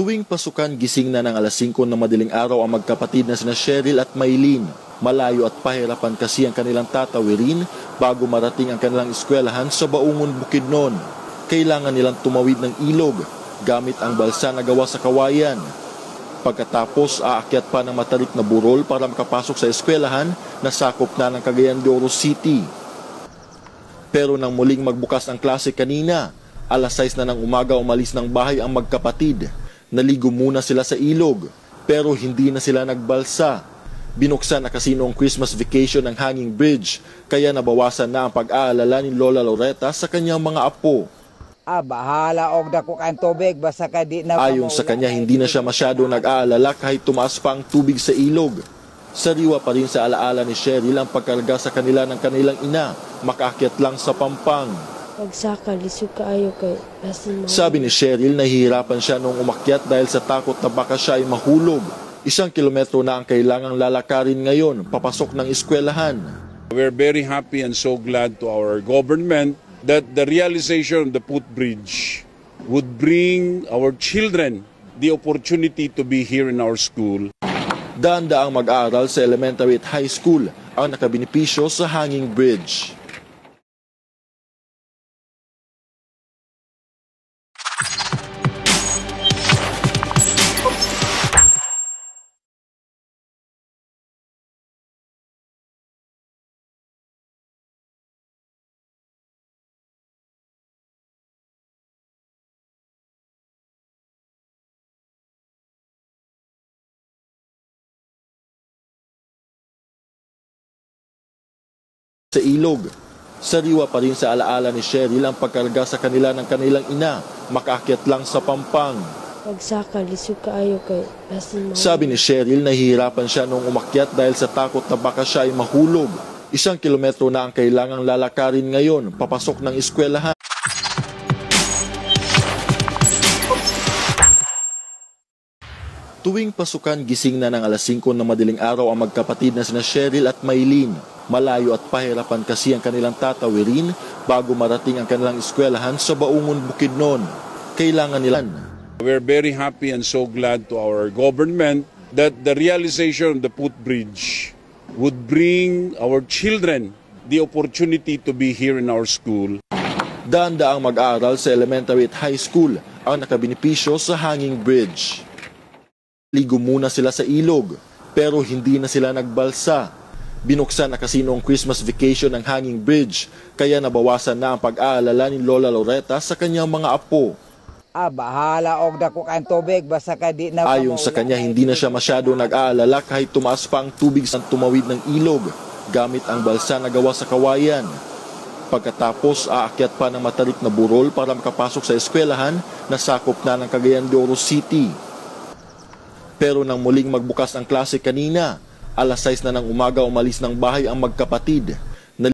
Tuwing pasukan, gising na ng alas 5 ng madaling araw ang magkapatid na sina Cheryl at Maylene. Malayo at pahirapan kasi ang kanilang tatawirin bago marating ang kanilang eskwelahan sa Baungon, Bukidnon. Kailangan nilang tumawid ng ilog gamit ang balsa na gawa sa kawayan. Pagkatapos, aakyat pa ng matarik na burol para makapasok sa eskwelahan na sakop na ng Cagayan de Oro City. Pero nang muling magbukas ang klase kanina, alas 6 na ng umaga umalis ng bahay ang magkapatid. Naligo muna sila sa ilog, pero hindi na sila nagbalsa. Binuksan na kasi noong Christmas vacation ng hanging bridge, kaya nabawasan na ang pag-aalala ni Lola Loretta sa kanyang mga apo. Bahala og dako kan tubig basta ka di na. Ayon sa kanya, hindi na siya masyado nag-aalala kahit tumaas pa ang tubig sa ilog. Sariwa pa rin sa alaala ni Cheryl ang pagkarga sa kanila ng kanilang ina, makaakyat lang sa pampang. Pagsaka, lisod kaayo kay Sabi ni Cheryl, nahihirapan siya nung umakyat dahil sa takot na baka siya ay mahulog. 1 kilometro na ang kailangang lalakarin ngayon, papasok ng eskwelahan. We're very happy and so glad to our government that the realization of the footbridge would bring our children the opportunity to be here in our school. Daan-daang mag-aaral sa elementary at high school ang nakabinipisyo sa hanging bridge. Sa ilog, sariwa pa rin sa alaala ni Cheryl ang pagkarga sa kanila ng kanilang ina, makaakyat lang sa pampang. Pagsaka, lisod kaayo kay Sabi ni Cheryl, nahihirapan siya nung umakyat dahil sa takot na baka siya ay mahulog. 1 kilometro na ang kailangang lalakarin ngayon, papasok ng eskwelahan. Tuwing pasukan, gising na ng alas 5 ng madaling araw ang magkapatid na sina Cheryl at Maylene. Malayo at pahirapan kasi ang kanilang tatawirin bago marating ang kanilang eskwelahan sa Baungon, Bukidnon. Kailangan nila. We're very happy and so glad to our government that the realization of the footbridge would bring our children the opportunity to be here in our school. Daan-daang mag-aaral sa elementary at high school ang nakabinipisyo sa hanging bridge. Ligo muna sila sa ilog, pero hindi na sila nagbalsa. Binuksan na kasi noong Christmas vacation ng hanging bridge, kaya nabawasan na ang pag-aalala ni Lola Loretta sa kanyang mga apo. Bahala og dako kan tubig basta ka di na. Ayon sa kanya, hindi na siya masyado nag-aalala kahit tumaas pa ang tubig sa tumawid ng ilog, gamit ang balsa na gawa sa kawayan. Pagkatapos, aakyat pa ng matarik na burol para makapasok sa eskwelahan na sakop na ng Cagayan de Oro City. Pero nang muling magbukas ang klase kanina, alas 6 na ng umaga umalis ng bahay ang magkapatid.